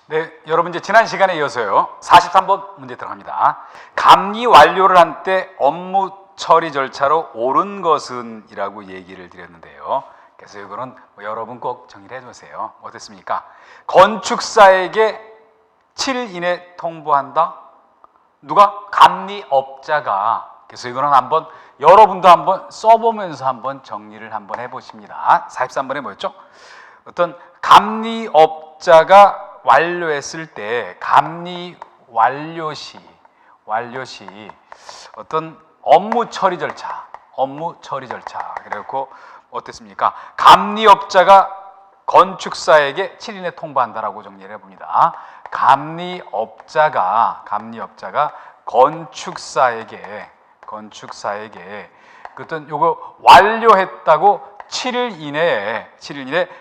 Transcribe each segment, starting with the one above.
네, 여러분 이제 지난 시간에 이어서요 43번 문제 들어갑니다. 감리 완료를 한 때 업무 처리 절차로 옳은 것은 이라고 얘기를 드렸는데요. 그래서 이거는 여러분 꼭 정리를 해주세요. 어땠습니까? 건축사에게 7일 이내 통보한다. 누가? 감리업자가. 그래서 이거는 한번 여러분도 한번 써보면서 한번 정리를 한번 해보십니다. 43번에 뭐였죠? 어떤 감리업자가 완료했을 때 감리 완료 시 어떤 업무 처리 절차 그래갖고 어땠습니까? 감리업자가 건축사에게 7일 내 통보한다라고 정리를 해봅니다. 감리업자가 건축사에게 어떤 요거 완료했다고 7일 이내에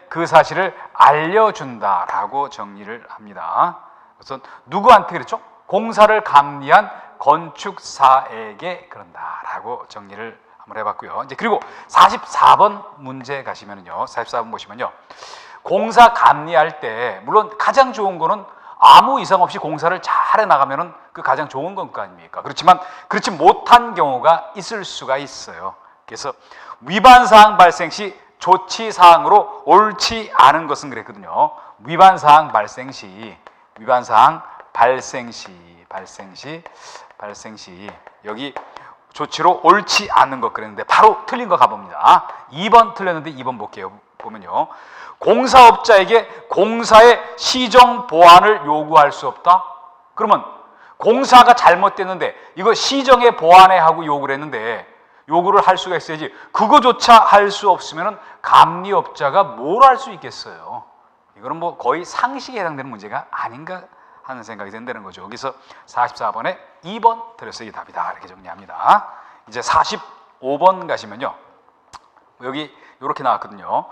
그 사실을 알려준다라고 정리를 합니다. 우선 누구한테 그랬죠? 공사를 감리한 건축사에게 그런다라고 정리를 한번 해봤고요. 이제 그리고 44번 문제 가시면요, 44번 보시면요, 공사 감리할 때 물론 가장 좋은 거는 아무 이상 없이 공사를 잘 해나가면은 그 가장 좋은 건 거 아닙니까? 그렇지만 그렇지 못한 경우가 있을 수가 있어요. 그래서 위반사항 발생 시 조치사항으로 옳지 않은 것은 그랬거든요. 위반사항 발생 시 여기 조치로 옳지 않은 것 그랬는데 바로 틀린 거 가봅니다. 2번 틀렸는데 2번 볼게요. 보면요, 공사업자에게 공사의 시정 보완을 요구할 수 없다. 그러면 공사가 잘못됐는데 이거 시정에 보완해 하고 요구를 했는데 요구를 할 수가 있어야지, 그거조차 할 수 없으면 감리업자가 뭘 할 수 있겠어요? 이거는 뭐 거의 상식에 해당되는 문제가 아닌가 하는 생각이 든다는 거죠. 여기서 44번에 2번 틀렸어요. 이게 답이다. 이렇게 정리합니다. 이제 45번 가시면요, 여기 이렇게 나왔거든요.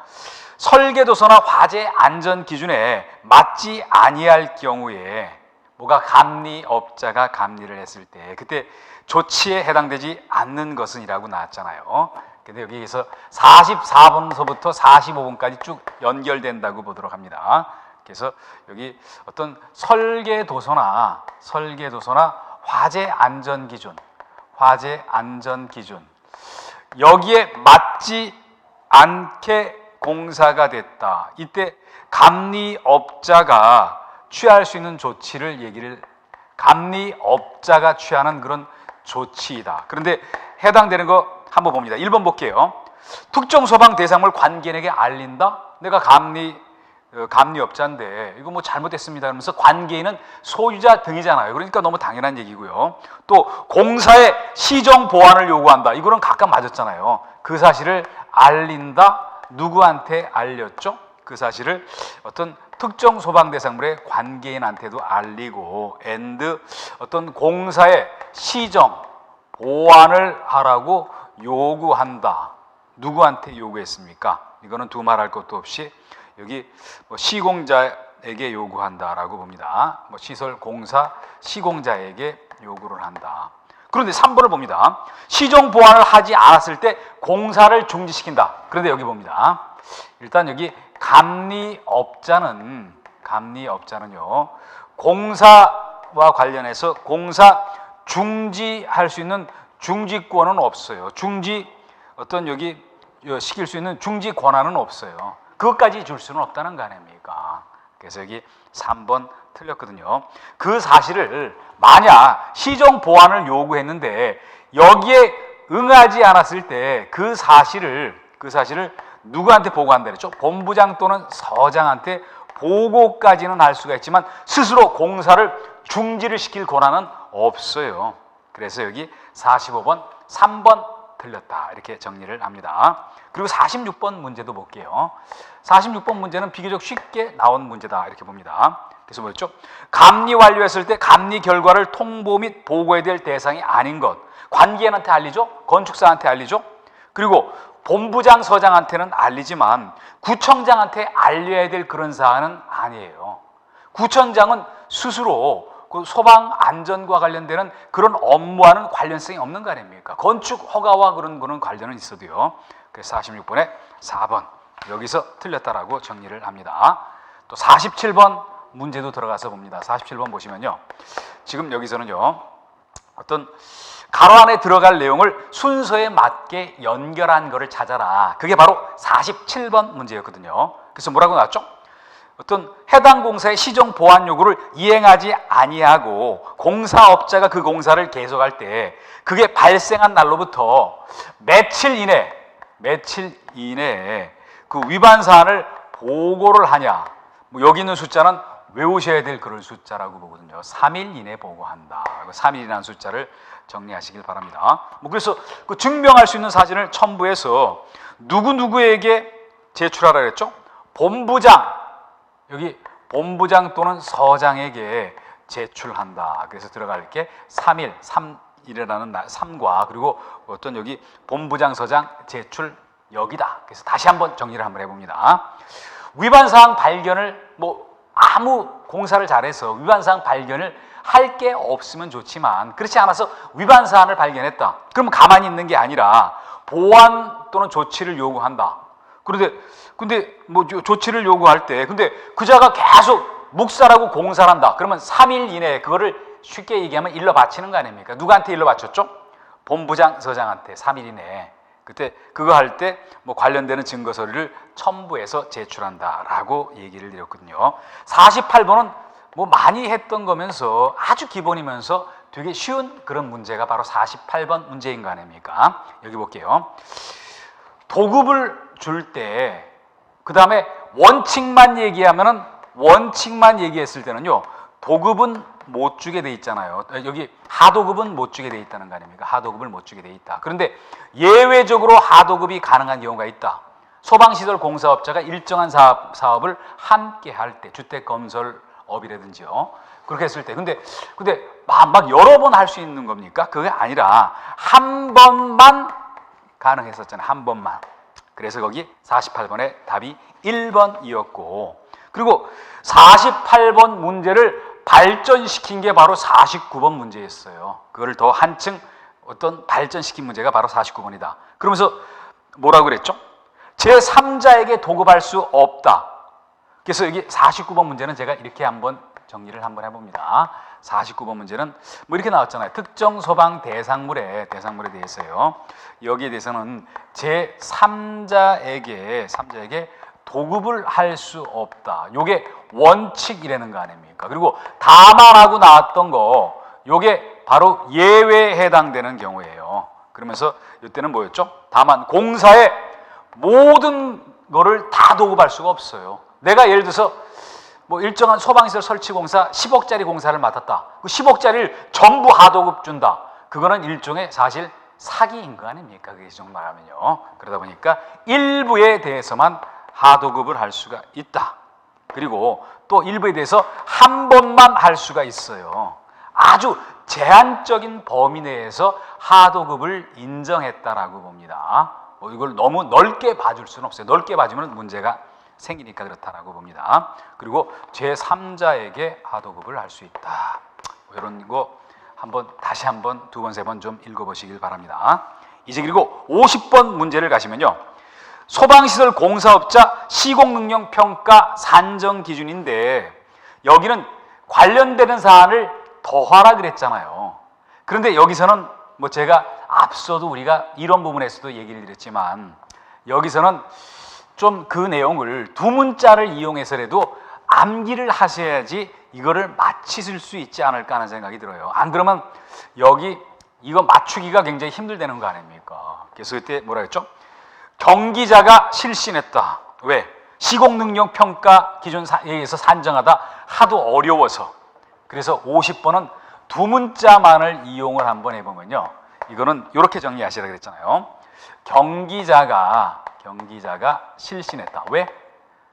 설계도서나 화재 안전 기준에 맞지 아니할 경우에 뭐가 감리업자가 감리를 했을 때 그때 조치에 해당되지 않는 것은 이라고 나왔잖아요. 근데 여기에서 44번서부터 45번까지 쭉 연결된다고 보도록 합니다. 그래서 여기 어떤 설계도서나 화재 안전 기준 여기에 맞지 않게 공사가 됐다. 이때 감리업자가 취할 수 있는 조치를 감리업자가 취하는 그런 조치이다. 그런데 해당되는 거 한번 봅니다. 1번 볼게요. 특정 소방 대상물 관계인에게 알린다. 내가 감리업자인데 이거 뭐 잘못됐습니다 하면서 관계인은 소유자 등이잖아요. 그러니까 너무 당연한 얘기고요. 또 공사의 시정 보완을 요구한다. 이거는 각각 맞았잖아요. 그 사실을 알린다. 누구한테 알렸죠? 그 사실을 어떤 특정 소방 대상물의 관계인한테도 알리고 어떤 공사의 시정 보완을 하라고 요구한다. 누구한테 요구했습니까? 이거는 두말할 것도 없이 여기 시공자에게 요구한다라고 봅니다. 시설 공사 시공자에게 요구를 한다. 그런데 3번을 봅니다. 시정 보완을 하지 않았을 때 공사를 중지시킨다. 그런데 여기 봅니다. 일단 여기 감리업자는요, 공사와 관련해서 공사 중지할 수 있는 중지권은 없어요. 시킬 수 있는 중지 권한은 없어요. 그것까지 줄 수는 없다는 거 아닙니까? 그래서 여기 3번 틀렸거든요. 그 사실을 만약 시정 보완을 요구했는데 여기에 응하지 않았을 때 그 사실을 누구한테 보고한다 그랬죠? 본부장 또는 서장한테 보고까지는 할 수가 있지만 스스로 공사를 중지를 시킬 권한은 없어요. 그래서 여기 45번 3번 틀렸다. 이렇게 정리를 합니다. 그리고 46번 문제도 볼게요. 46번 문제는 비교적 쉽게 나온 문제다. 이렇게 봅니다. 그래서 뭐였죠? 감리 완료했을 때 감리 결과를 통보 및 보고해야 될 대상이 아닌 것. 관계인한테 알리죠? 건축사한테 알리죠? 그리고 본부장, 서장한테는 알리지만 구청장한테 알려야 될 그런 사안은 아니에요. 구청장은 스스로 그 소방 안전과 관련되는 그런 업무와는 관련성이 없는 거 아닙니까? 건축 허가와 그런 거는 관련은 있어도요. 그래서 46번에 4번 여기서 틀렸다라고 정리를 합니다. 또 47번 문제도 들어가서 봅니다. 47번 보시면요. 지금 여기서는요. 어떤 가로 안에 들어갈 내용을 순서에 맞게 연결한 것을 찾아라. 그게 바로 47번 문제였거든요. 그래서 뭐라고 나왔죠? 어떤 해당 공사의 시정 보완 요구를 이행하지 아니하고 공사업자가 그 공사를 계속할 때 그게 발생한 날로부터 며칠 이내에 그 위반 사안을 보고를 하냐. 뭐 여기 있는 숫자는 외우셔야 될 그럴 숫자라고 보거든요. 3일 이내 보고한다. 3일이라는 숫자를 정리하시길 바랍니다. 뭐 그래서 그 증명할 수 있는 사진을 첨부해서 누구에게 제출하라 그랬죠? 본부장, 여기 본부장 또는 서장에게 제출한다. 그래서 들어갈 게 3일, 3일이라는 날, 3과 그리고 어떤 여기 본부장, 서장 제출 여기다. 그래서 다시 한번 정리를 한번 해봅니다. 위반사항 발견을 아무 공사를 잘해서 위반사항 발견을 할 게 없으면 좋지만 그렇지 않아서 위반사항을 발견했다. 그럼 가만히 있는 게 아니라 보완 또는 조치를 요구한다. 근데 뭐 조치를 요구할 때 근데 그자가 계속 묵살하고 공사를 한다. 그러면 3일 이내에 그거를 쉽게 얘기하면 일러 바치는 거 아닙니까? 누구한테 일러 바쳤죠? 본부장, 서장한테 3일 이내에. 그때 그거 할 때 뭐 관련되는 증거 서류를 첨부해서 제출한다라고 얘기를 드렸거든요. 48번은 뭐 많이 했던 거면서 아주 기본이면서 되게 쉬운 그런 문제가 바로 48번 문제인 거 아닙니까? 여기 볼게요. 도급을 줄 때 그 다음에 원칙만 얘기했을 때는요. 도급은 못 주게 돼 있잖아요. 여기 하도급은 못 주게 돼 있다는 거 아닙니까? 하도급을 못 주게 돼 있다. 그런데 예외적으로 하도급이 가능한 경우가 있다. 소방시설 공사업자가 일정한 사업을 함께 할 때, 주택건설업이라든지요. 그렇게 했을 때. 근데 막 여러 번 할 수 있는 겁니까? 그게 아니라 한 번만 가능했었잖아요. 한 번만. 그래서 거기 48번의 답이 1번이었고, 그리고 48번 문제를 발전시킨 게 바로 49번 문제였어요. 그걸 더 한층 어떤 발전시킨 문제가 바로 49번이다. 그러면서 뭐라고 그랬죠? 제3자에게 도급할 수 없다. 그래서 여기 49번 문제는 제가 이렇게 한번 정리를 한번 해봅니다. 49번 문제는 뭐 이렇게 나왔잖아요. 특정 소방 대상물에 대해서요. 여기에 대해서는 제3자에게 도급을 할 수 없다. 요게 원칙이라는 거 아닙니까? 그리고 다만하고 나왔던 거 요게 바로 예외에 해당되는 경우예요. 그러면서 이때는 뭐였죠? 다만 공사에 모든 거를 다 도급할 수가 없어요. 내가 예를 들어서 뭐 일정한 소방시설 설치 공사 10억짜리 공사를 맡았다. 그 10억짜리를 전부 하도급 준다. 그거는 일종의 사실 사기인 거 아닙니까? 그게 정말 말하면요. 그러다 보니까 일부에 대해서만 하도급을 할 수가 있다. 그리고 또 일부에 대해서 한 번만 할 수가 있어요. 아주 제한적인 범위 내에서 하도급을 인정했다라고 봅니다. 이걸 너무 넓게 봐줄 수는 없어요. 넓게 봐주면 문제가 생기니까 그렇다라고 봅니다. 그리고 제3자에게 하도급을 할 수 있다. 이런 거 다시 한번 두 번, 세 번 좀 읽어보시길 바랍니다. 이제 그리고 50번 문제를 가시면요. 소방시설 공사업자 시공능력 평가 산정 기준인데 여기는 관련되는 사안을 더하라 그랬잖아요. 그런데 여기서는 뭐 제가 앞서도 우리가 이런 부분에서도 얘기를 드렸지만 여기서는 좀 그 내용을 두 문자를 이용해서라도 암기를 하셔야지 이거를 맞히실 수 있지 않을까 하는 생각이 들어요. 안 그러면 여기 이거 맞추기가 굉장히 힘들다는 거 아닙니까? 그래서 그때 뭐라 했죠? 경기자가 실신했다. 왜? 시공능력 평가 기준에 의해서 산정하다 하도 어려워서. 그래서 50번은 두 문자만을 이용을 한번 해보면요. 이거는 이렇게 정리하시라 그랬잖아요. 경기자가 실신했다. 왜?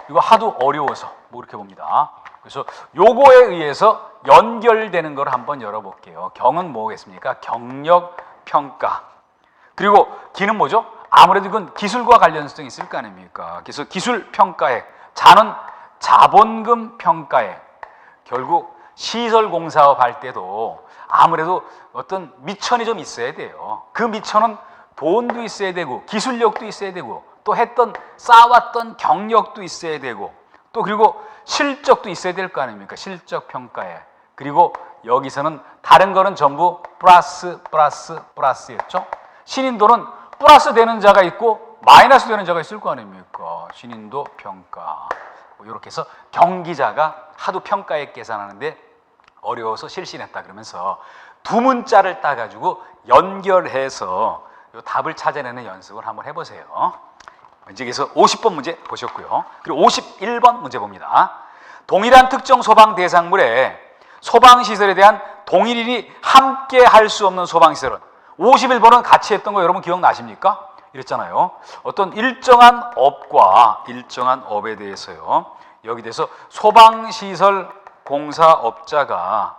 이거 하도 어려워서 뭐 이렇게 봅니다. 그래서 요거에 의해서 연결되는 걸 한번 열어볼게요. 경은 뭐겠습니까? 경력 평가. 그리고 기는 뭐죠? 아무래도 이건 기술과 관련성이 있을 거 아닙니까? 그래서 기술 평가액, 자는 자본금 평가액. 결국 시설 공사업 할 때도 아무래도 어떤 미천이 좀 있어야 돼요. 그 미천은 돈도 있어야 되고 기술력도 있어야 되고 또 쌓아왔던 경력도 있어야 되고 또 그리고 실적도 있어야 될 거 아닙니까? 실적 평가에. 그리고 여기서는 다른 거는 전부 플러스였죠. 신인도는 플러스 되는 자가 있고 마이너스 되는 자가 있을 거 아닙니까? 신인도 평가. 이렇게 해서 경기자가 하도 평가액 계산하는데 어려워서 실신했다 그러면서 두 문자를 따가지고 연결해서 이 답을 찾아내는 연습을 한번 해보세요. 이제 그래서 50번 문제 보셨고요. 그리고 51번 문제 봅니다. 동일한 특정 소방 대상물에 소방시설에 대한 동일인이 함께 할 수 없는 소방시설은 51번은 같이 했던 거 여러분 기억나십니까? 이랬잖아요. 어떤 일정한 업과 일정한 업에 대해서요. 여기 대해서 소방시설 공사업자가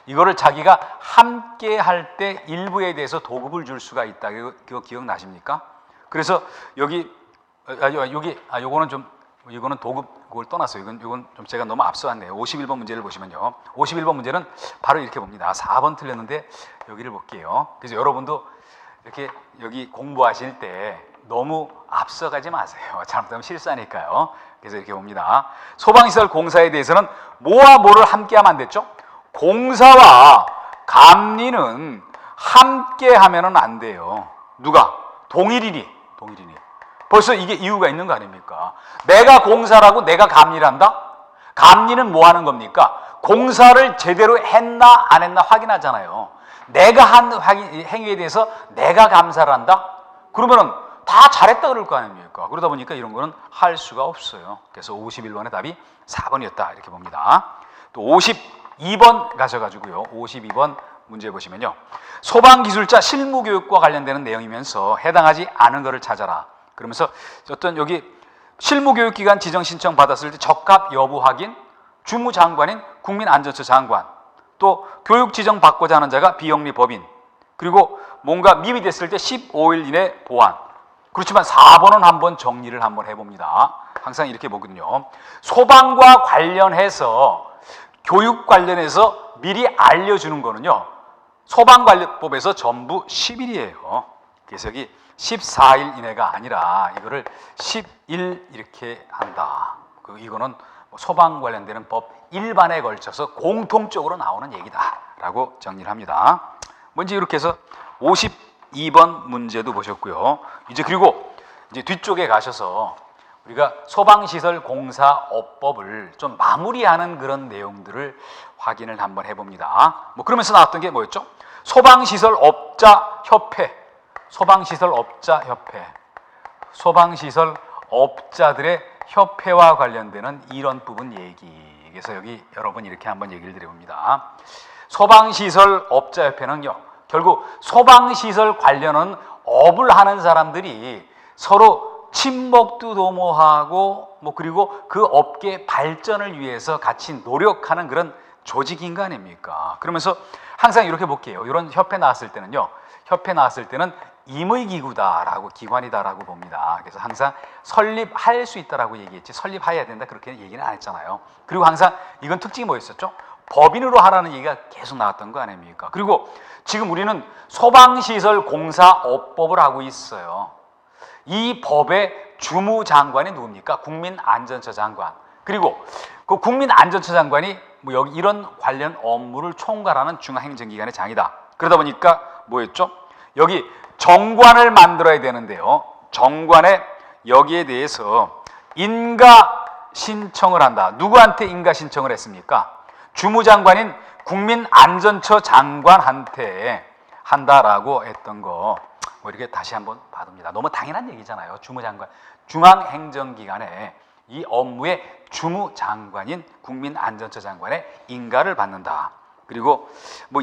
이거를 자기가 함께 할 때 일부에 대해서 도급을 줄 수가 있다. 이거 기억나십니까? 그래서 이거는 도급 그걸 떠나서 이건 좀 제가 너무 앞서왔네요. 51번 문제를 보시면요. 51번 문제는 바로 이렇게 봅니다. 4번 틀렸는데 여기를 볼게요. 그래서 여러분도 이렇게 여기 공부하실 때 너무 앞서가지 마세요. 잘못하면 실수하니까요. 그래서 이렇게 봅니다. 소방시설 공사에 대해서는 뭐와 뭐를 함께하면 안 됐죠? 공사와 감리는 함께하면은 안 돼요. 누가? 동일인이. 벌써 이게 이유가 있는 거 아닙니까? 내가 공사라고 내가 감리를 한다? 감리는 뭐 하는 겁니까? 공사를 제대로 했나 안 했나 확인하잖아요. 내가 한 행위에 대해서 내가 감사를 한다? 그러면은 다 잘했다 그럴 거 아닙니까? 그러다 보니까 이런 거는 할 수가 없어요. 그래서 51번의 답이 4번이었다 이렇게 봅니다. 또 52번 가셔가지고요. 52번 문제 보시면요. 소방기술자 실무교육과 관련되는 내용이면서 해당하지 않은 것을 찾아라. 그러면서 어떤 여기 실무교육기관 지정 신청 받았을 때 적합 여부 확인, 주무장관인 국민안전처 장관, 또 교육 지정 받고자 하는 자가 비영리 법인, 그리고 뭔가 미비됐을 때 15일 이내 보완. 그렇지만 4번은 한번 정리를 한번 해봅니다. 항상 이렇게 보거든요. 소방과 관련해서 교육 관련해서 미리 알려주는 거는요. 소방관리법에서 전부 10일이에요. 그래서 여기 14일 이내가 아니라 이거를 10일 이렇게 한다. 이거는 소방 관련되는 법 일반에 걸쳐서 공통적으로 나오는 얘기다라고 정리를 합니다. 먼저 이렇게 해서 52번 문제도 보셨고요. 이제 그리고 이제 뒤쪽에 가셔서 우리가 소방시설 공사업법을 좀 마무리하는 그런 내용들을 확인을 한번 해봅니다. 그러면서 나왔던 게 뭐였죠? 소방시설업자협회, 소방시설업자들의 협회와 관련되는 이런 부분 얘기. 그래서 여기 여러분 이렇게 한번 얘기를 드려봅니다. 소방시설업자협회는요, 결국 소방시설 관련한 업을 하는 사람들이 서로 친목도 도모하고 그리고 그 업계 발전을 위해서 같이 노력하는 그런 조직인 거 아닙니까? 그러면서 항상 이렇게 볼게요. 이런 협회 나왔을 때는 임의기구다라고, 기관이다라고 봅니다. 그래서 항상 설립할 수 있다라고 얘기했지 설립해야 된다 그렇게 얘기는 안 했잖아요. 그리고 항상 이건 특징이 뭐였었죠? 법인으로 하라는 얘기가 계속 나왔던 거 아닙니까? 그리고 지금 우리는 소방시설 공사업법을 하고 있어요. 이 법의 주무장관이 누굽니까? 국민안전처 장관. 그리고 그 국민안전처 장관이 여기 이런 관련 업무를 총괄하는 중앙행정기관의 장이다. 그러다 보니까 뭐였죠? 여기 정관을 만들어야 되는데요. 정관에 여기에 대해서 인가 신청을 한다. 누구한테 인가 신청을 했습니까? 주무장관인 국민안전처 장관한테 한다라고 했던 거 이렇게 다시 한번 봐둡니다. 너무 당연한 얘기잖아요. 주무장관, 중앙행정기관에 이 업무의 주무장관인 국민안전처 장관의 인가를 받는다. 그리고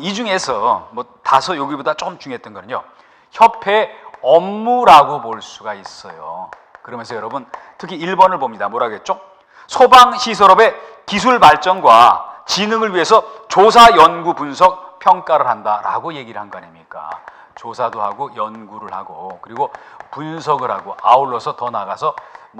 이 중에서 다소 여기보다 좀 중요했던 거는요. 협회 업무라고 볼 수가 있어요. 그러면서 여러분 특히 1번을 봅니다. 뭐라고 했죠? 소방시설업의 기술 발전과 진흥을 위해서 조사, 연구, 분석, 평가를 한다라고 얘기를 한 거 아닙니까? 조사도 하고 연구를 하고 그리고 분석을 하고 아울러서 더 나가서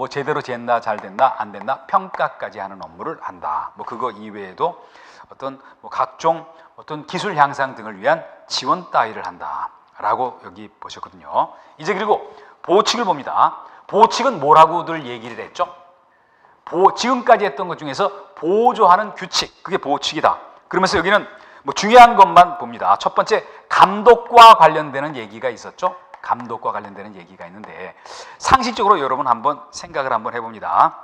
제대로 됐나 잘 됐나 안 됐나 평가까지 하는 업무를 한다. 그거 이외에도 어떤 각종 어떤 기술 향상 등을 위한 지원 따위를 한다라고 여기 보셨거든요. 이제 그리고 보칙을 봅니다. 보칙은 뭐라고들 얘기를 했죠? 지금까지 했던 것 중에서 보조하는 규칙, 그게 보칙이다. 그러면서 여기는 뭐 중요한 것만 봅니다. 첫 번째, 감독과 관련되는 얘기가 있었죠? 감독과 관련되는 얘기가 있는데, 상식적으로 여러분 한번 생각을 한번 해봅니다.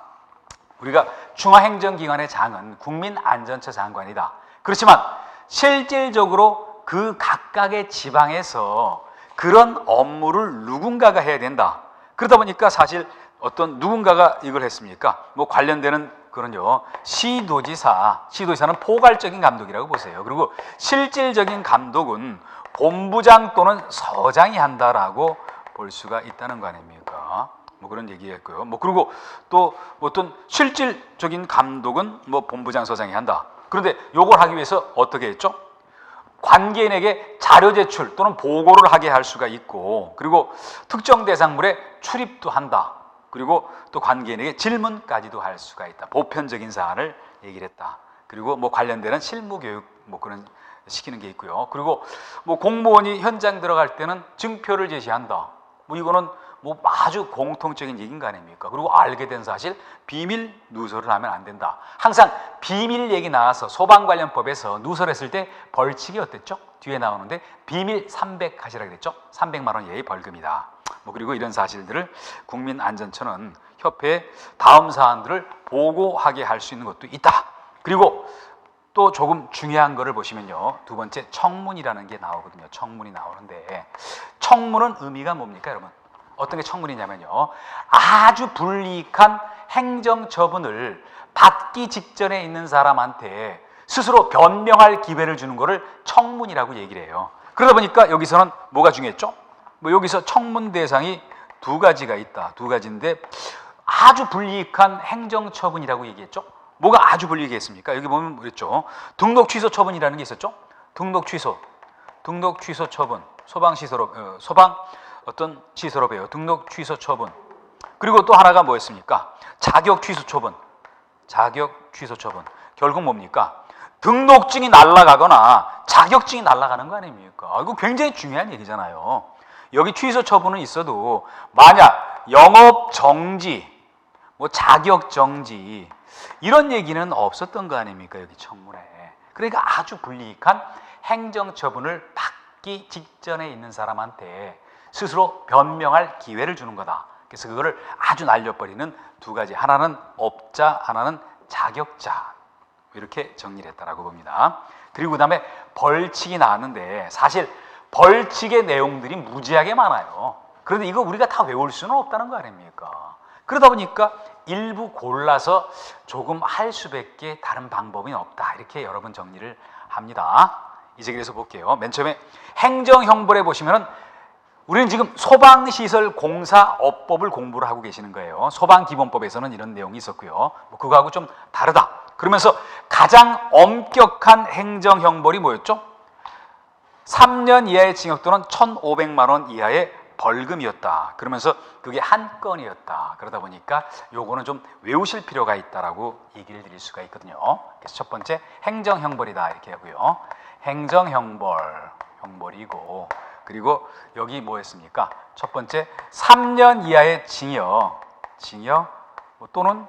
우리가 중앙행정기관의 장은 국민안전처 장관이다. 그렇지만 실질적으로 그 각각의 지방에서 그런 업무를 누군가가 해야 된다. 그러다 보니까 사실 어떤 누군가가 이걸 했습니까? 뭐 관련되는 그런요, 시도지사는 포괄적인 감독이라고 보세요. 그리고 실질적인 감독은 본부장 또는 서장이 한다라고 볼 수가 있다는 거 아닙니까? 뭐 그런 얘기했고요. 뭐 그리고 또 어떤 실질적인 감독은 뭐 본부장 서장이 한다. 그런데 요걸 하기 위해서 어떻게 했죠? 관계인에게 자료 제출 또는 보고를 하게 할 수가 있고, 그리고 특정 대상물에 출입도 한다. 그리고 또 관계인에게 질문까지도 할 수가 있다. 보편적인 사안을 얘기를 했다. 그리고 뭐 관련되는 실무 교육 뭐 그런 시키는 게 있고요. 그리고 뭐 공무원이 현장 들어갈 때는 증표를 제시한다. 뭐 이거는 뭐 아주 공통적인 얘기인 거 아닙니까? 그리고 알게 된 사실, 비밀 누설을 하면 안 된다. 항상 비밀 얘기 나와서 소방관련법에서 누설했을 때 벌칙이 어땠죠? 뒤에 나오는데 비밀 300 하시라 그랬죠? 300만 원 이하의 벌금이다. 뭐 그리고 이런 사실들을 국민안전처는 협회에 다음 사안들을 보고하게 할 수 있는 것도 있다. 그리고 또 조금 중요한 거를 보시면요, 두 번째 청문이라는 게 나오거든요. 청문이 나오는데, 청문은 의미가 뭡니까, 여러분? 어떤 게 청문이냐면요, 아주 불이익한 행정처분을 받기 직전에 있는 사람한테 스스로 변명할 기회를 주는 거를 청문이라고 얘기를 해요. 그러다 보니까 여기서는 뭐가 중요했죠? 뭐 여기서 청문 대상이 두 가지가 있다. 두 가지인데, 아주 불이익한 행정처분이라고 얘기했죠? 뭐가 아주 불이익했습니까? 여기 보면 그랬죠. 등록 취소 처분이라는 게 있었죠? 등록 취소 처분, 소방 어떤 시설업이에요. 등록 취소 처분. 그리고 또 하나가 뭐였습니까? 자격 취소 처분. 결국 뭡니까? 등록증이 날아가거나 자격증이 날아가는 거 아닙니까? 이거 굉장히 중요한 얘기잖아요. 여기 취소 처분은 있어도 만약 영업 정지, 뭐 자격 정지 이런 얘기는 없었던 거 아닙니까? 여기 청문회. 그러니까 아주 불이익한 행정처분을 받기 직전에 있는 사람한테 스스로 변명할 기회를 주는 거다. 그래서 그거를 아주 날려버리는 두 가지. 하나는 업자, 하나는 자격자. 이렇게 정리를 했다라고 봅니다. 그리고 그 다음에 벌칙이 나왔는데, 사실 벌칙의 내용들이 무지하게 많아요. 그런데 이거 우리가 다 외울 수는 없다는 거 아닙니까? 그러다 보니까 일부 골라서 조금 할 수밖에 다른 방법이 없다. 이렇게 여러분 정리를 합니다. 이제 그래서 볼게요. 맨 처음에 행정형벌에 보시면은 우리는 지금 소방시설공사업법을 공부를 하고 계시는 거예요. 소방기본법에서는 이런 내용이 있었고요. 뭐 그거하고 좀 다르다. 그러면서 가장 엄격한 행정형벌이 뭐였죠? 3년 이하의 징역 또는 1,500만 원 이하의 벌금이었다. 그러면서 그게 한 건이었다. 그러다 보니까 요거는 좀 외우실 필요가 있다라고 얘기를 드릴 수가 있거든요. 그래서 첫 번째 행정형벌이다 이렇게 하고요. 행정형벌이고, 그리고 여기 뭐였습니까? 첫 번째 3년 이하의 징역 또는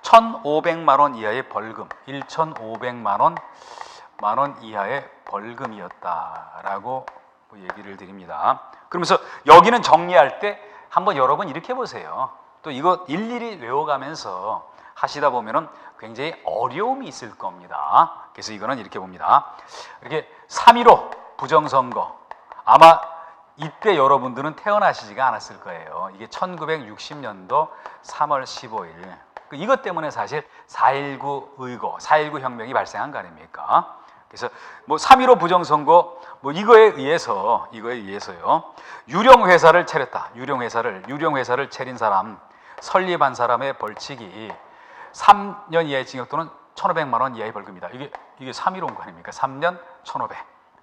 1,500만 원 이하의 벌금, 1,500만 원 이하의 벌금이었다라고 얘기를 드립니다. 그러면서 여기는 정리할 때 한번 여러분 이렇게 보세요. 또 이거 일일이 외워가면서 하시다 보면은 굉장히 어려움이 있을 겁니다. 그래서 이거는 이렇게 봅니다. 이렇게 3.15 부정선거, 아마 이때 여러분들은 태어나시지가 않았을 거예요. 이게 1960년도 3월 15일. 이것 때문에 사실 4.19 의거, 4.19 혁명이 발생한 거 아닙니까? 그래서 뭐 3.15 부정선거 뭐 이거에 의해서요. 유령 회사를 차렸다. 유령 회사를 차린 사람, 설립한 사람의 벌칙이 3년 이하의 징역 또는 1,500만 원 이하의 벌금이다. 이게 3.15인 거 아닙니까? 3년 1,500.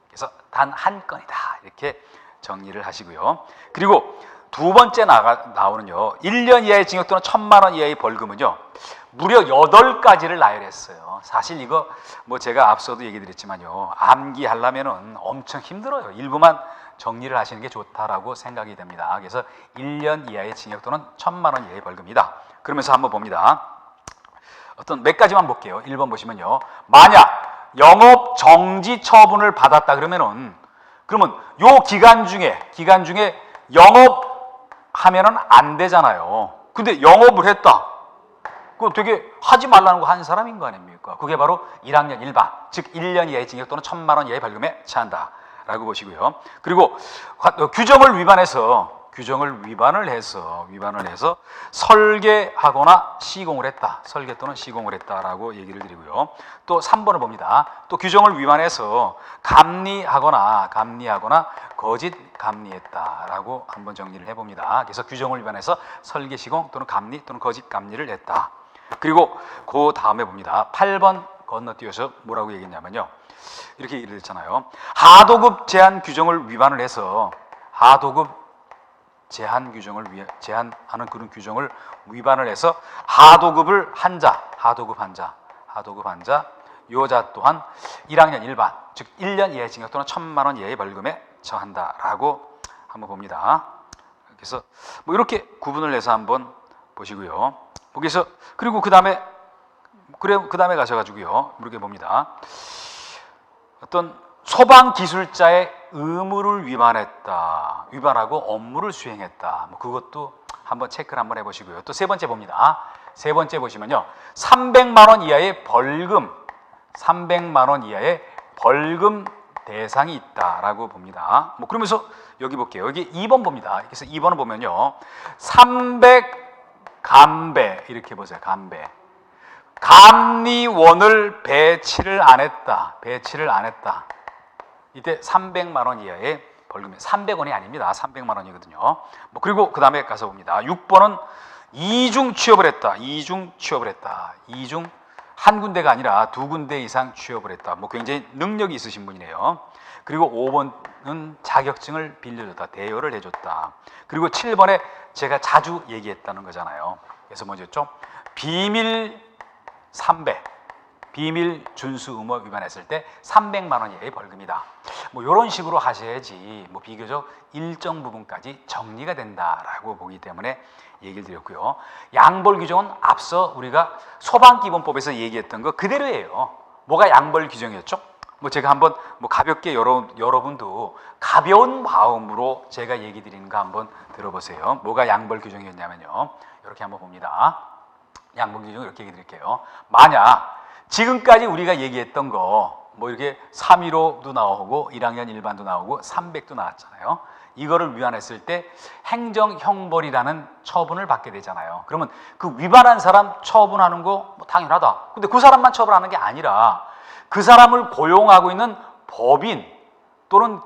그래서 단 한 건이다. 이렇게 정리를 하시고요. 그리고 두 번째 나오는요. 1년 이하의 징역 또는 1,000만 원 이하의 벌금은요. 무려 8가지를 나열했어요. 사실 이거 뭐 제가 앞서도 얘기 드렸지만요. 암기하려면은 엄청 힘들어요. 일부만 정리를 하시는 게 좋다라고 생각이 됩니다. 그래서 1년 이하의 징역 또는 1,000만 원 이하의 벌금이다. 그러면서 한번 봅니다. 어떤 몇 가지만 볼게요. 1번 보시면요. 만약 영업 정지 처분을 받았다 그러면 요 기간 중에 영업하면은 안 되잖아요. 근데 영업을 했다. 그거 되게 하지 말라는 거 한 사람인 거 아닙니까? 그게 바로 1학년 1반, 즉 1년 이하의 징역 또는 1,000만 원 이하의 벌금에 처한다라고 보시고요. 그리고 규정을 위반을 해서 설계하거나 시공을 했다. 설계 또는 시공을 했다라고 얘기를 드리고요. 또 3번을 봅니다. 또 규정을 위반해서 감리하거나 거짓 감리했다라고 한번 정리를 해봅니다. 그래서 규정을 위반해서 설계 시공 또는 감리 또는 거짓 감리를 했다. 그리고 그 다음에 봅니다. 8번 건너뛰어서 뭐라고 얘기했냐면요. 이렇게 얘기를 했잖아요. 하도급 제한 규정을 위반을 해서 하도급 제한하는 그런 규정을 위반을 해서 하도급 한 자, 요자 또한 1학년 1반, 즉 1년 이하의 징역 또는 1,000만 원 이하의 벌금에 처한다라고 한번 봅니다. 그래서 뭐 이렇게 구분을 해서 한번 보시고요. 거기서 그리고 그 다음에 가셔가지고요. 이렇게 봅니다. 어떤 소방 기술자의 의무를 위반하고 업무를 수행했다. 뭐 그것도 한번 체크를 한번 해보시고요. 또 세 번째 봅니다. 세 번째 보시면요, 300만 원 이하의 벌금 대상이 있다라고 봅니다. 뭐 그러면서 여기 볼게요. 여기 2번 봅니다. 그래서 2번을 보면요, 300감배 이렇게 보세요. 감리원을 배치를 안 했다. 이때 300만 원 이하의 벌금이 300원이 아닙니다. 300만 원이거든요. 뭐 그리고 그 다음에 가서 봅니다. 6번은 이중 취업을 했다. 이중 한 군데가 아니라 두 군데 이상 취업을 했다. 뭐 굉장히 능력이 있으신 분이네요. 그리고 5번은 자격증을 빌려줬다. 대여를 해줬다. 그리고 7번에 제가 자주 얘기했다는 거잖아요. 그래서 뭐였죠? 비밀 준수 의무 위반했을 때 300만 원 이하의 벌금이다. 뭐 이런 식으로 하셔야지 뭐 비교적 일정 부분까지 정리가 된다라고 보기 때문에 얘기를 드렸고요. 양벌 규정은 앞서 우리가 소방기본법에서 얘기했던 거 그대로예요. 뭐가 양벌 규정이었죠? 뭐 제가 한번 뭐 가볍게 여러분도 가벼운 마음으로 제가 얘기 드리는 거 한번 들어보세요. 뭐가 양벌 규정이었냐면요, 이렇게 한번 봅니다. 양벌 규정 이렇게 얘기 드릴게요. 만약 지금까지 우리가 얘기했던 거 뭐 이렇게 315도 나오고 1학년 1반도 나오고 300도 나왔잖아요. 이거를 위반했을 때 행정형벌이라는 처분을 받게 되잖아요. 그러면 그 위반한 사람 처분하는 거 뭐 당연하다. 근데 그 사람만 처분하는 게 아니라 그 사람을 고용하고 있는 법인 또는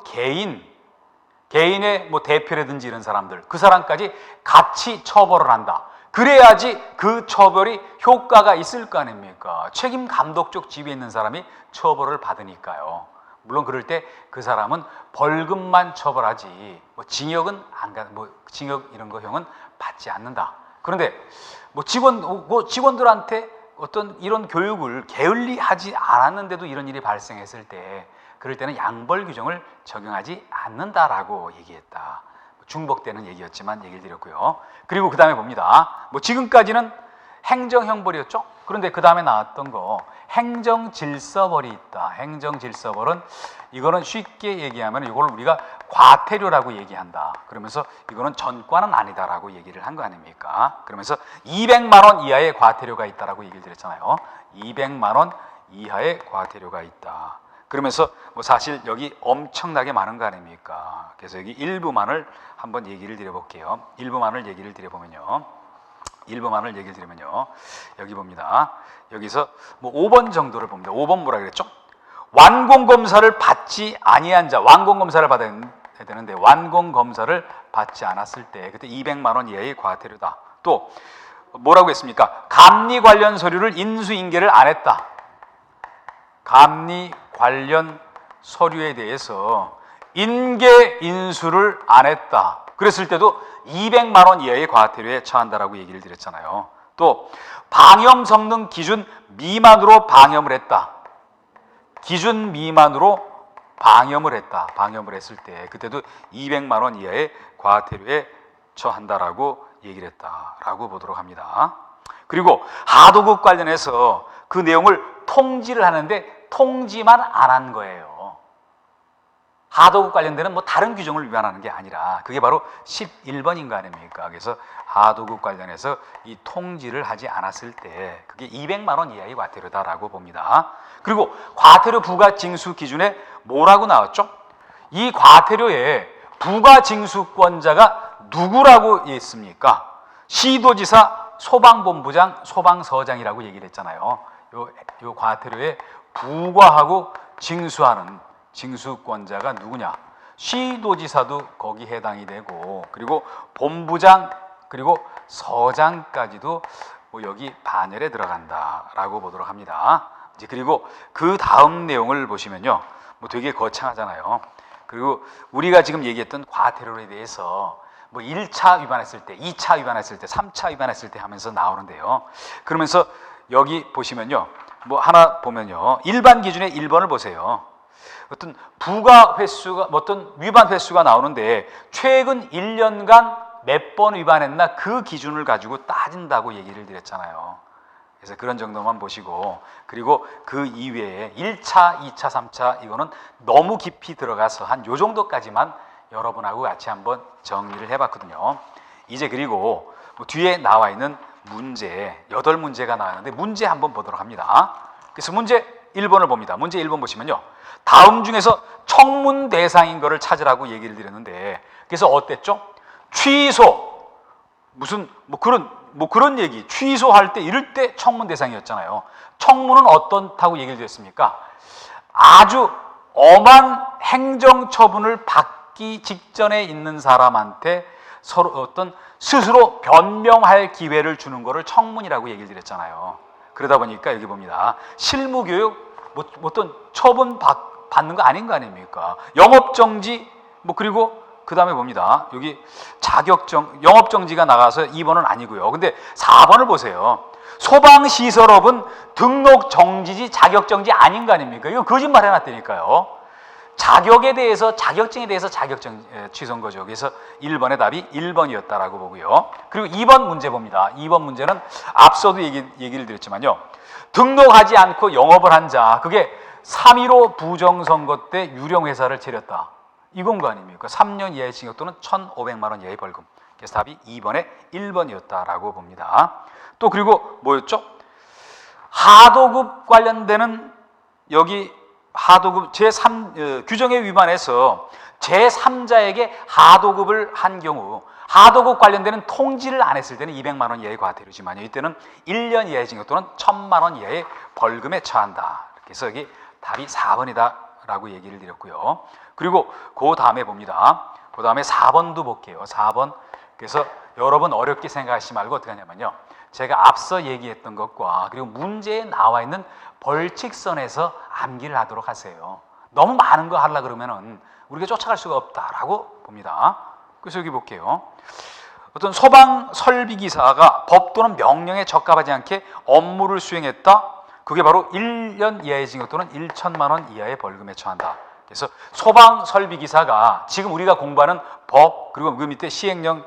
개인의 뭐 대표라든지 이런 사람들, 그 사람까지 같이 처벌을 한다. 그래야지 그 처벌이 효과가 있을 거 아닙니까? 책임 감독적 지위에 있는 사람이 처벌을 받으니까요. 물론 그럴 때 그 사람은 벌금만 처벌하지 뭐 징역은 징역 이런 거형은 받지 않는다. 그런데 뭐 직원들한테 어떤 이런 교육을 게을리하지 않았는데도 이런 일이 발생했을 때 그럴 때는 양벌 규정을 적용하지 않는다라고 얘기했다. 중복되는 얘기였지만 얘기를 드렸고요. 그리고 그 다음에 봅니다. 뭐 지금까지는 행정형벌이었죠. 그런데 그 다음에 나왔던 거 행정질서벌이 있다. 행정질서벌은 이거는 쉽게 얘기하면 이걸 우리가 과태료라고 얘기한다. 그러면서 이거는 전과는 아니다라고 얘기를 한 거 아닙니까? 그러면서 200만 원 이하의 과태료가 있다라고 얘기를 드렸잖아요. 200만 원 이하의 과태료가 있다. 그러면서 뭐 사실 여기 엄청나게 많은 거 아닙니까? 그래서 여기 일부만을 한번 얘기를 드려볼게요. 일부만을 얘기를 드리면요, 여기 봅니다. 여기서 뭐 5번 정도를 봅니다. 5번 뭐라 그랬죠? 완공검사를 받지 아니한 자, 완공검사를 받아야 되는데 완공검사를 받지 않았을 때 그때 200만 원 이하의 과태료다. 또 뭐라고 했습니까? 감리 관련 서류를 인수인계를 안 했다. 감리 관련 서류에 대해서 인계 인수를 안 했다. 그랬을 때도 200만 원 이하의 과태료에 처한다라고 얘기를 드렸잖아요. 또 방염 성능 기준 미만으로 방염을 했다. 기준 미만으로 방염을 했을 때 그때도 200만 원 이하의 과태료에 처한다라고 얘기를 했다라고 보도록 합니다. 그리고 하도급 관련해서 그 내용을 통지를 하는데 통지만 안 한 거예요. 하도급 관련되는 뭐 다른 규정을 위반하는 게 아니라 그게 바로 11번인 거 아닙니까? 그래서 하도급 관련해서 이 통지를 하지 않았을 때 그게 200만 원 이하의 과태료다라고 봅니다. 그리고 과태료 부과 징수 기준에 뭐라고 나왔죠? 이 과태료의 부과 징수권자가 누구라고 했습니까? 시도지사, 소방본부장, 소방서장이라고 얘기를 했잖아요. 요 과태료에 부과하고 징수하는 징수권자가 누구냐? 시도지사도 거기 해당이 되고 그리고 본부장 그리고 서장까지도 뭐 여기 반열에 들어간다라고 보도록 합니다. 이제 그리고 그 다음 내용을 보시면요, 뭐 되게 거창하잖아요. 그리고 우리가 지금 얘기했던 과태료에 대해서 뭐 1차 위반했을 때, 2차 위반했을 때, 3차 위반했을 때 하면서 나오는데요. 그러면서 여기 보시면요, 뭐 하나 보면요, 일반 기준의 1번을 보세요. 어떤 부가 횟수가, 어떤 위반 횟수가 나오는데 최근 1년간 몇 번 위반했나 그 기준을 가지고 따진다고 얘기를 드렸잖아요. 그래서 그런 정도만 보시고, 그리고 그 이외에 1차, 2차, 3차 이거는 너무 깊이 들어가서 한 요 정도까지만 여러분하고 같이 한번 정리를 해봤거든요. 이제 그리고 뭐 뒤에 나와 있는 문제 8문제가 나왔는데 문제 한번 보도록 합니다. 그래서 문제 1번을 봅니다. 문제 1번 보시면요, 다음 중에서 청문 대상인 거를 찾으라고 얘기를 드렸는데, 그래서 어땠죠? 취소, 무슨 뭐 그런 얘기, 취소할 때 이럴 때 청문 대상이었잖아요. 청문은 어떻다고 얘기를 드렸습니까? 아주 엄한 행정 처분을 받기 직전에 있는 사람한테 서로 어떤 스스로 변명할 기회를 주는 거를 청문이라고 얘기를 드렸잖아요. 그러다 보니까 여기 봅니다. 실무교육, 뭐 어떤 처분 받는 거 아닌 거 아닙니까? 영업정지, 뭐 그리고 그 다음에 봅니다. 여기 영업정지가 나가서 2번은 아니고요. 근데 4번을 보세요. 소방시설업은 등록정지지 자격정지 아닌 거 아닙니까? 이거 거짓말 해놨다니까요. 자격증에 대해서 자격증 취소한 거죠. 그래서 1번의 답이 1번이었다라고 보고요. 그리고 2번 문제 봅니다. 2번 문제는 앞서도 얘기를 드렸지만요, 등록하지 않고 영업을 한 자, 그게 3.15 부정선거 때 유령회사를 차렸다, 이건 거 아닙니까? 3년 이하의 징역 또는 1,500만 원 이하의 벌금. 그래서 답이 2번에 1번이었다라고 봅니다. 또 그리고 뭐였죠? 하도급 관련되는 여기 하도급 규정에 위반해서 제3자에게 하도급을 한 경우, 하도급 관련되는 통지를 안 했을 때는 200만 원 이하의 과태료지만요, 이때는 1년 이하의 징역 또는 1,000만 원 이하의 벌금에 처한다. 그래서 여기 답이 4번이다라고 얘기를 드렸고요. 그리고 그 다음에 봅니다. 그 다음에 4번도 볼게요. 4번. 그래서 여러분 어렵게 생각하시지 말고 어떻게 하냐면요, 제가 앞서 얘기했던 것과 그리고 문제에 나와 있는 벌칙선에서 암기를 하도록 하세요. 너무 많은 거 하려고 그러면은 우리가 쫓아갈 수가 없다라고 봅니다. 그래서 여기 볼게요. 어떤 소방 설비기사가 법 또는 명령에 적합하지 않게 업무를 수행했다. 그게 바로 1년 이하의 징역 또는 1,000만 원 이하의 벌금에 처한다. 그래서 소방 설비기사가 지금 우리가 공부하는 법 그리고 그 밑에 시행령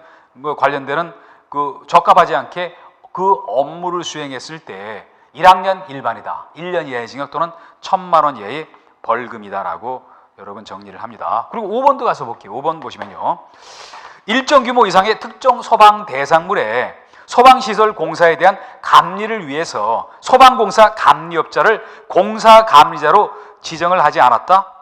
관련되는 그 적합하지 않게 그 업무를 수행했을 때 1학년 일반이다, 1년 이하의 징역 또는 1,000만 원 이하의 벌금이다라고 여러분 정리를 합니다. 그리고 5번도 가서 볼게요. 5번 보시면요, 일정 규모 이상의 특정 소방 대상물에 소방시설 공사에 대한 감리를 위해서 소방공사 감리업자를 공사감리자로 지정을 하지 않았다.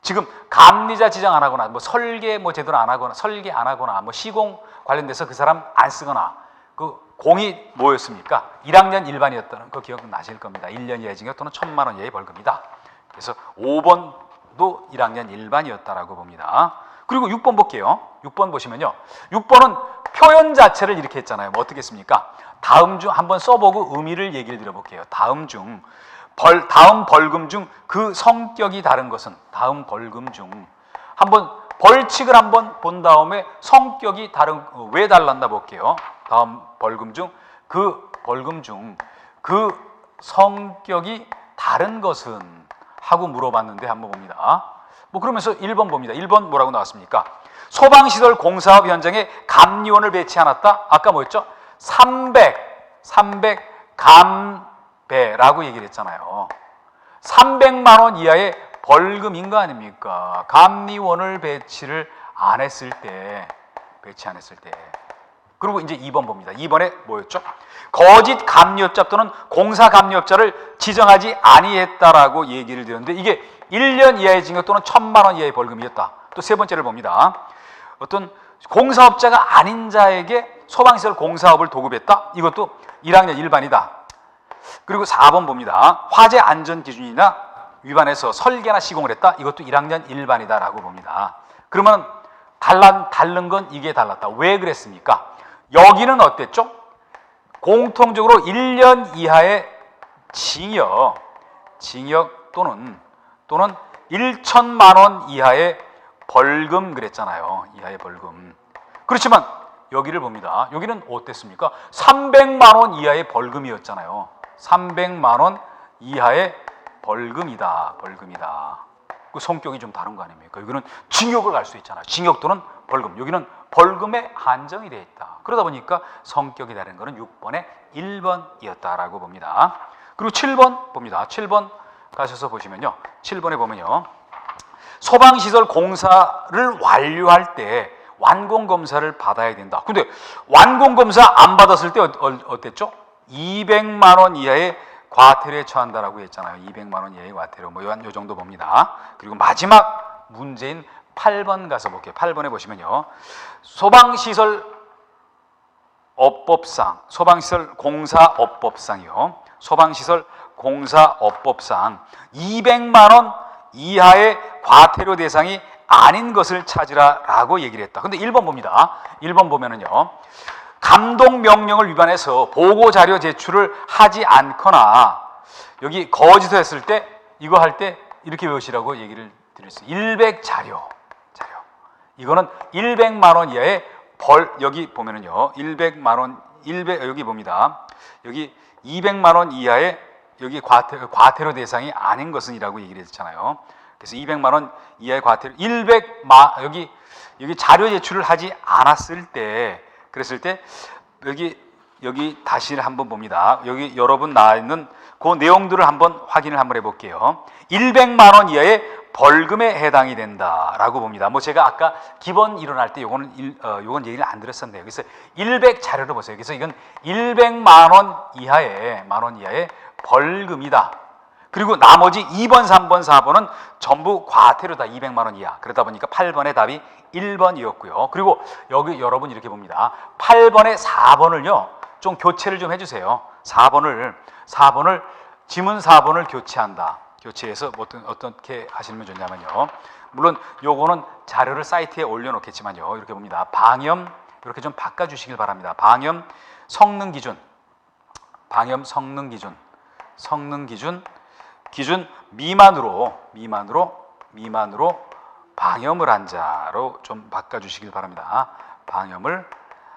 지금 감리자 지정 안 하거나 뭐 설계 뭐 제대로 안 하거나 설계 안 하거나 뭐 시공 관련돼서 그 사람 안 쓰거나 그 공이 뭐였습니까? 1학년 일반이었다는 거 기억나실 겁니다. 1년 이하의 징역 또는 1,000만 원 이하의 벌금이다. 그래서 5번도 1학년 일반이었다라고 봅니다. 그리고 6번 볼게요. 6번 보시면요, 6번은 표현 자체를 이렇게 했잖아요. 뭐 어떻게 했습니까? 다음 중 한번 써보고 의미를 얘기를 드려볼게요. 다음 벌금 중 그 성격이 다른 것은, 다음 벌금 중 한번 벌칙을 한번 본 다음에 성격이 왜 달랐나 볼게요. 다음 벌금 중 그 성격이 다른 것은 하고 물어봤는데 한번 봅니다. 뭐 그러면서 1번 봅니다. 1번 뭐라고 나왔습니까? 소방시설 공사업 현장에 감리원을 배치해놨다. 아까 뭐였죠? 300 감배라고 얘기를 했잖아요. 300만 원 이하의 벌금인 거 아닙니까? 감리원을 배치 안 했을 때. 그리고 이제 2번 봅니다. 2번에 뭐였죠? 거짓 감리업자 또는 공사 감리업자를 지정하지 아니했다라고 얘기를 드렸는데 이게 1년 이하의 징역 또는 1,000만 원 이하의 벌금이었다. 또 세 번째를 봅니다. 어떤 공사업자가 아닌 자에게 소방시설 공사업을 도급했다. 이것도 1학년 일반이다. 그리고 4번 봅니다. 화재 안전 기준이나 위반해서 설계나 시공을 했다. 이것도 1학년 일반이다라고 봅니다. 그러면 다른 건 이게 달랐다. 왜 그랬습니까? 여기는 어땠죠? 공통적으로 1년 이하의 징역 또는 1,000만 원 이하의 벌금 그랬잖아요. 이하의 벌금. 그렇지만 여기를 봅니다. 여기는 어땠습니까? 300만 원 이하의 벌금이었잖아요. 300만 원 이하의 벌금이다. 그 성격이 좀 다른 거 아닙니까? 여기는 징역을 갈 수 있잖아요. 징역 또는 벌금. 여기는 벌금에 한정이 되어 있다. 그러다 보니까 성격이 다른 거는 6번에 1번이었다라고 봅니다. 그리고 7번 봅니다. 7번 가셔서 보시면요. 7번에 보면요. 소방시설 공사를 완료할 때 완공검사를 받아야 된다. 근데 완공검사 안 받았을 때 어땠죠? 200만 원 이하의 과태료에 처한다라고 했잖아요. 200만 원 이하의 과태료. 뭐 요 정도 봅니다. 그리고 마지막 문제인 8번 가서 볼게요. 8번에 보시면요. 소방시설 공사업법상이요. 소방시설 공사업법상 200만 원 이하의 과태료 대상이 아닌 것을 찾으라라고 얘기를 했다. 근데 1번 봅니다. 1번 보면은요. 감독 명령을 위반해서 보고 자료 제출을 하지 않거나 여기 거짓을 했을 때 이거 할 때 이렇게 외우시라고 얘기를 드렸어요. 100 자료. 이거는 100만 원 이하의 여기 보면은요. 100만 원 여기 봅니다. 여기 200만 원 이하의 여기 과태료 대상이 아닌 것은이라고 얘기를 했잖아요. 그래서 200만 원 이하의 과태료 여기 자료 제출을 하지 않았을 때 그랬을 때 여기 다시 한번 봅니다. 여기 여러분 나와 있는 그 내용들을 한번 확인을 한번 해볼게요. 100만 원 이하의 벌금에 해당이 된다라고 봅니다. 뭐 제가 아까 기본 일어날 때 요건 얘기를 안 드렸었네요. 그래서 100 자료를 보세요. 그래서 이건 100만 원 이하의 벌금이다. 그리고 나머지 2번, 3번, 4번은 전부 과태료다. 200만 원 이하. 그러다 보니까 8번의 답이 1번이었고요. 그리고 여기 여러분 이렇게 봅니다. 8번에 4번을요. 좀 교체를 좀 해주세요. 4번을 지문 4번을 교체한다. 교체해서 어떻게 하시면 좋냐면요. 물론 요거는 자료를 사이트에 올려놓겠지만요. 이렇게 봅니다. 방염 이렇게 좀 바꿔주시길 바랍니다. 방염 성능 기준 기준 미만으로 방염을 한 자로 좀 바꿔주시길 바랍니다. 방염을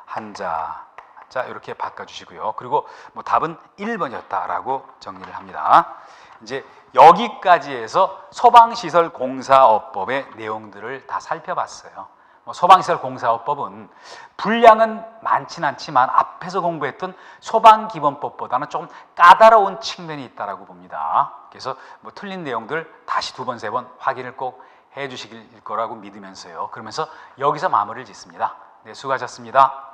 한 자 이렇게 바꿔주시고요. 그리고 뭐 답은 1번이었다라고 정리를 합니다. 이제 여기까지 해서 소방시설 공사업법의 내용들을 다 살펴봤어요. 소방시설 공사업법은 분량은 많진 않지만 앞에서 공부했던 소방기본법보다는 조금 까다로운 측면이 있다라고 봅니다. 그래서 뭐 틀린 내용들 다시 2번, 3번 확인을 꼭 해주시길 거라고 믿으면서요. 그러면서 여기서 마무리를 짓습니다. 네, 수고하셨습니다.